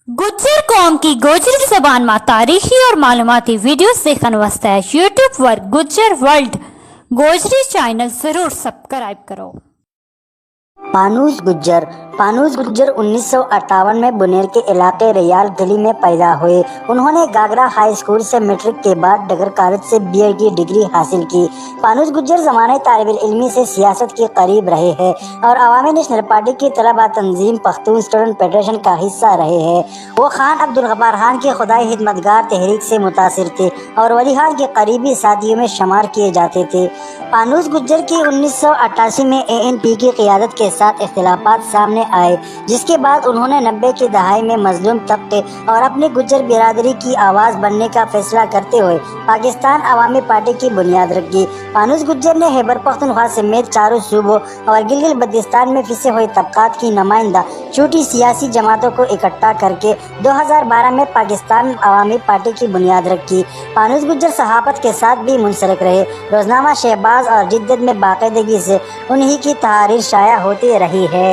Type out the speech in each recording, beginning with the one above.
गुज्जर कौम की गोजरी ज़बान में तारीखी और मालूमाती वीडियोस देखने वास्ते यूट्यूब पर गुज्जर वर्ल्ड गोजरी चैनल ज़रूर सब्सक्राइब करो। पानूस गुज्जर 1958 में बुनेर के इलाके रियाल गली में पैदा हुए। उन्होंने गागरा हाई स्कूल से मैट्रिक के बाद डगर कॉलेज से बीए की डिग्री हासिल की। पानूस गुज्जर ज़माने तालिब इल्मी से सियासत के करीब रहे हैं और अवामी नेशनल पार्टी की तलबा तंजीम पख्तून स्टूडेंट फेडरेशन का हिस्सा रहे हैं। वो खान अब्दुल गफ्फार खान की खुदाई खिदमतगार तहरीक से मुतासिर थे और वली खान के करीबी साथियों में शुमार किए जाते थे। पानूस गुज्जर की 1988 में ANP की क़यादत के साथ इख्तिलाफात सामने आए, जिसके बाद उन्होंने 90 की दहाई में मजलूम तबके और अपनी गुज्जर बिरादरी की आवाज़ बनने का फैसला करते हुए पाकिस्तान अवामी पार्टी की बुनियाद रखी। पानूस गुज्जर ने खैबर पख्तूनख्वा समेत चारों सूबों और गिलगित बल्तिस्तान में फंसे हुए तबकात की नुमाइंदा छोटी सियासी जमातों को इकट्ठा करके 2012 में पाकिस्तान अवामी पार्टी की बुनियाद रखी। पानूस गुज्जर सहाफत के साथ भी मुंसलिक रहे। रोजनामा शहबाज और जिद्दत में बाकायदगी से उन्हीं की तहरीर शाया होती रही है।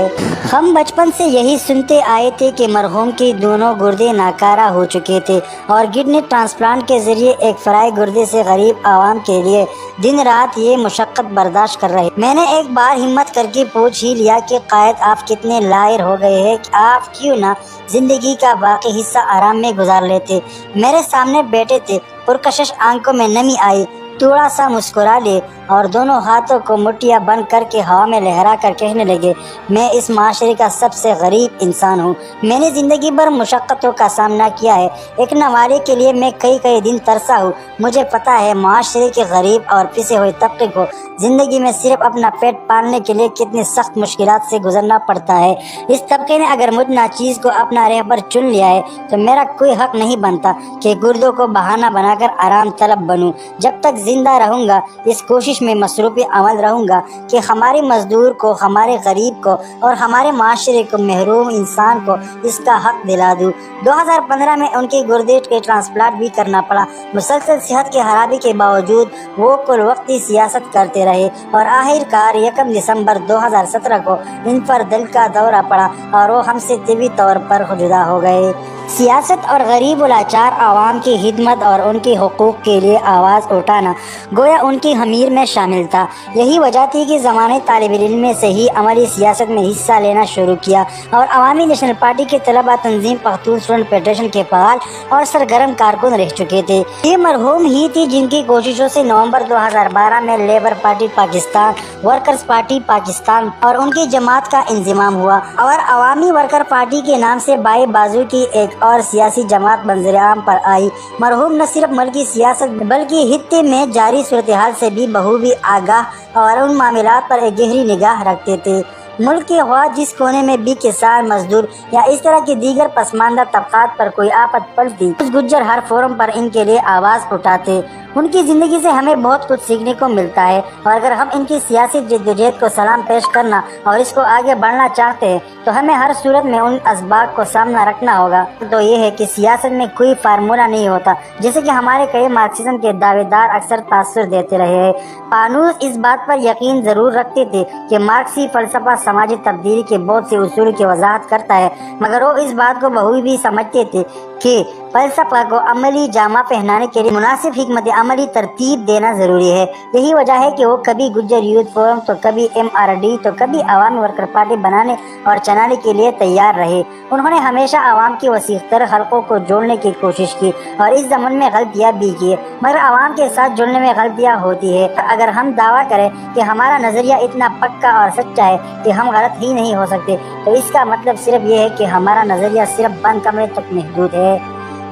हम बचपन से यही सुनते आए थे कि मरहूम की दोनों गुर्दे नाकारा हो चुके थे और किडनी ट्रांसप्लांट के जरिए एक फराई गुर्दे से गरीब आवाम के लिए दिन रात ये मुशक्कत बर्दाश्त कर रहे। मैंने एक बार हिम्मत करके पूछ ही लिया कि कायद आप कितने लायर हो गए हैं कि आप क्यों ना जिंदगी का बाकी हिस्सा आराम में गुजार लेते। मेरे सामने बैठे थे, पुरकशिश आंखों में नमी आई, थोड़ा सा मुस्कुरा ले और दोनों हाथों को मुट्ठियां बंद करके हवा में लहरा कर कहने लगे, मैं इस माशरे का सबसे गरीब इंसान हूँ। मैंने ज़िंदगी भर मुशक्क़तों का सामना किया है। एक नवाले के लिए मैं कई दिन तरसा हूँ। मुझे पता है माशरे के गरीब और पिसे हुए तबके को ज़िंदगी में सिर्फ अपना पेट पालने के लिए कितनी सख्त मुश्किलात से गुजरना पड़ता है। इस तबके ने अगर मुझ नाचीज़ को अपना रहबर चुन लिया है तो मेरा कोई हक नहीं बनता कि गुर्दों को बहाना बनाकर आराम तलब बनूँ। जब तक जिंदा रहूँगा इस कोशिश में मसरूफ़ अमल रहूँगा कि हमारे मजदूर को, हमारे गरीब को और हमारे माशरे को, महरूम इंसान को इसका हक दिला दूँ। 2015 में उनके गुर्दे के ट्रांसप्लांट भी करना पड़ा। मुसलसल सेहत की खराबी के बावजूद वो कुल वक्ती सियासत करते रहे और आखिरकार 1 दिसंबर 2017 को इन पर दिल का दौरा पड़ा और वो हमसे तिबी तौर पर जुदा हो गए। सियासत और गरीब लाचार आवाम की खिदमत और उनके हुकूक के लिए आवाज़ उठाना गोया उनकी हमीर में शामिल था। यही वजह थी कि ज़माने तालिब इल्म से ही अमली सियासत में हिस्सा लेना शुरू किया और अवामी नेशनल पार्टी के तलबा तंजीम पख्तून स्टूडेंट फेडरेशन के फाल और सरगर्म कारकुन रह चुके थे। ये मरहूम ही थी जिनकी कोशिशों से नवंबर 2012 में labour party Pakistan, workers party Pakistan और उनकी जमात का इंजमाम हुआ और अवामी वर्कर पार्टी के नाम से बाई बाजू की एक और सियासी जमात मंजर-ए-आम पर आई। मरहूम न सिर्फ मुल्की सियासत बल्कि हित्ते में जारी सूरत हाल से भी बखूबी आगाह और उन मामलात पर एक गहरी निगाह रखते थे। मुल्क के ख्वाह जिस कोने में भी किसान, मजदूर या इस तरह की दीगर पसमानदा तबकात पर कोई आफत पड़ती, उस गुज्जर हर फोरम पर इनके लिए आवाज़ उठाते। उनकी ज़िंदगी से हमें बहुत कुछ सीखने को मिलता है और अगर हम इनकी सियासी जद्दोजहद को सलाम पेश करना और इसको आगे बढ़ना चाहते हैं तो हमें हर सूरत में उन असबाब को सामना रखना होगा। तो ये है कि सियासत में कोई फार्मूला नहीं होता, जैसे कि हमारे कई मार्क्सिज्म के दावेदार अक्सर तासुर देते रहे हैं। पानूस इस बात पर यकीन ज़रूर रखते थे कि मार्क्सी फ़लसफ़ा समाजी तब्दीली के बहुत से उसूल की वजाहत करता है, मगर वो इस बात को बखूबी समझते थे कि फ़लसफ़ा को अमली जामा पहनाने के लिए मुनासिब हिकमत अमली तरतीब देना ज़रूरी है। यही वजह है कि वो कभी गुज्जर यूथ फोरम तो कभी MRD तो कभी अवामी वर्कर पार्टी बनाने और चलाने के लिए तैयार रहे। उन्होंने हमेशा आवाम की वसीअतर हल्कों को जोड़ने की कोशिश की और इस ज़मन में गलतियाँ भी की, मगर आवाम के साथ जुड़ने में गलतियाँ होती है। अगर हम दावा करें कि हमारा नज़रिया इतना पक्का और सच्चा है कि हम गलत ही नहीं हो सकते तो इसका मतलब सिर्फ ये है कि हमारा नज़रिया सिर्फ बंद कमरे तक महदूद है।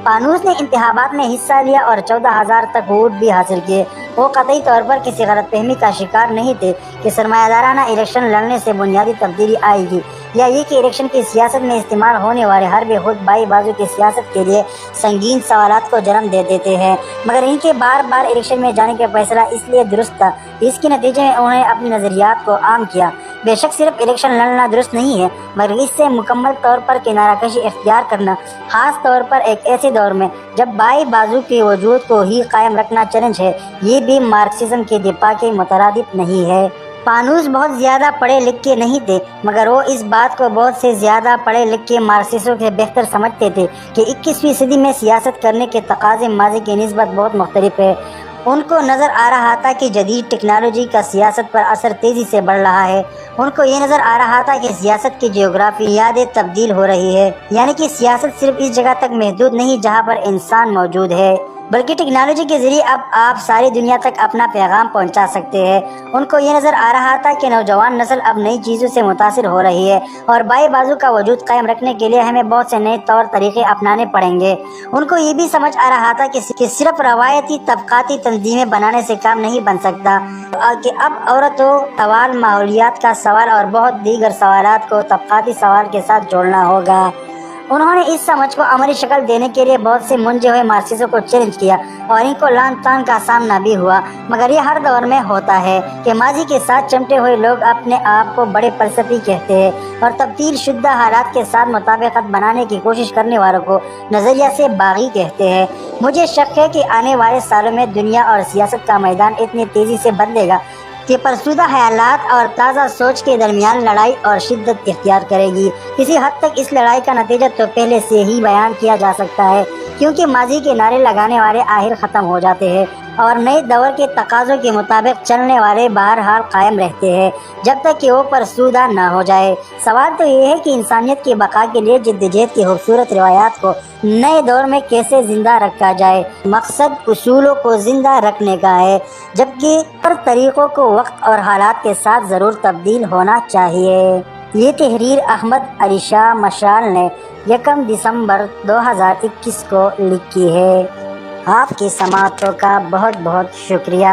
पानूस ने इंतखाबात में हिस्सा लिया और 14,000 तक वोट भी हासिल किए। वो कतई तौर पर किसी गलतफहमी का शिकार नहीं थे कि सरमायादाराना इलेक्शन लड़ने से बुनियादी तब्दीली आएगी या ये कि इलेक्शन की सियासत में इस्तेमाल होने वाले हर बेखुद बाई बाजू की सियासत के लिए संगीन सवालात को जन्म दे देते हैं। मगर इनके बार बार इलेक्शन में जाने का फैसला इसलिए दुरुस्त था, इसके नतीजे में उन्होंने अपनी नज़रियात को आम किया। बेशक सिर्फ इलेक्शन लड़ना दुरुस्त नहीं है, मगर इससे मुकम्मल तौर पर किनाराकशी इख्तियार करना, खास तौर पर एक ऐसे दौर में जब बाई बाजू के वजूद को ही कायम रखना चैलेंज है, ये भी मार्क्सिज्म के दिफा के मुतरादिफ नहीं है। پانوس بہت زیادہ پڑھے لکھے نہیں تھے، مگر وہ اس بات کو بہت سے زیادہ پڑھے لکھے مارکسسٹوں سے بہتر سمجھتے تھے کہ 21ویں صدی میں سیاست کرنے کے تقاضے ماضی کی نسبت بہت مختلف ہے۔ ان کو نظر آ رہا تھا کہ جدید ٹیکنالوجی کا سیاست پر اثر تیزی سے بڑھ رہا ہے۔ ان کو یہ نظر آ رہا تھا کہ سیاست کی جغرافیات تبدیل ہو رہی ہے، یعنی کہ سیاست صرف اس جگہ تک محدود نہیں جہاں پر انسان موجود ہے، بلکہ ٹیکنالوجی کے ذریعے اب آپ ساری دنیا تک اپنا پیغام پہنچا سکتے ہیں۔ ان کو یہ نظر آ رہا تھا کہ نوجوان نسل اب نئی چیزوں سے متاثر ہو رہی ہے اور بائیں بازو کا وجود قائم رکھنے کے لیے ہمیں بہت سے نئے طور طریقے اپنانے پڑیں گے۔ ان کو یہ بھی سمجھ آ رہا تھا کہ صرف روایتی طبقاتی تنظیمیں بنانے سے کام نہیں بن سکتا، کہ اب عورتوں سوال، ماحولیات کا سوال اور بہت دیگر سوالات کو طبقاتی سوال کے ساتھ جوڑنا ہوگا۔ انہوں نے اس سمجھ کو عملی شکل دینے کے لیے بہت سے منجے ہوئے مارکسسٹوں کو چیلنج کیا اور ان کو لعن طعن کا سامنا بھی ہوا، مگر یہ ہر دور میں ہوتا ہے کہ ماضی کے ساتھ چمٹے ہوئے لوگ اپنے آپ کو بڑے فلسفی کہتے ہیں اور تبدیل شدہ حالات کے ساتھ مطابقت بنانے کی کوشش کرنے والوں کو نظریہ سے باغی کہتے ہیں۔ مجھے شک ہے کہ آنے والے سالوں میں دنیا اور سیاست کا میدان اتنی تیزی سے بدلے گا کہ فرسودہ خیالات اور تازہ سوچ کے درمیان لڑائی اور شدت اختیار کرے گی۔ کسی حد تک اس لڑائی کا نتیجہ تو پہلے سے ہی بیان کیا جا سکتا ہے، کیونکہ ماضی کے نعرے لگانے والے آخر ختم ہو جاتے ہیں اور نئے دور کے تقاضوں کے مطابق چلنے والے بہرحال قائم رہتے ہیں جب تک کہ وہ فرسودہ نہ ہو جائے۔ سوال تو یہ ہے کہ انسانیت کی بقا کے لیے جدوجہد کی خوبصورت روایات کو نئے دور میں کیسے زندہ رکھا جائے۔ مقصد اصولوں کو زندہ رکھنے کا ہے، جبکہ ہر طریقوں کو وقت اور حالات کے ساتھ ضرور تبدیل ہونا چاہیے۔ یہ تحریر احمد علی شاہ مشال نے 1 دسمبر 2021 کو لکھی ہے۔ آپ کی سماعتوں کا بہت بہت شکریہ۔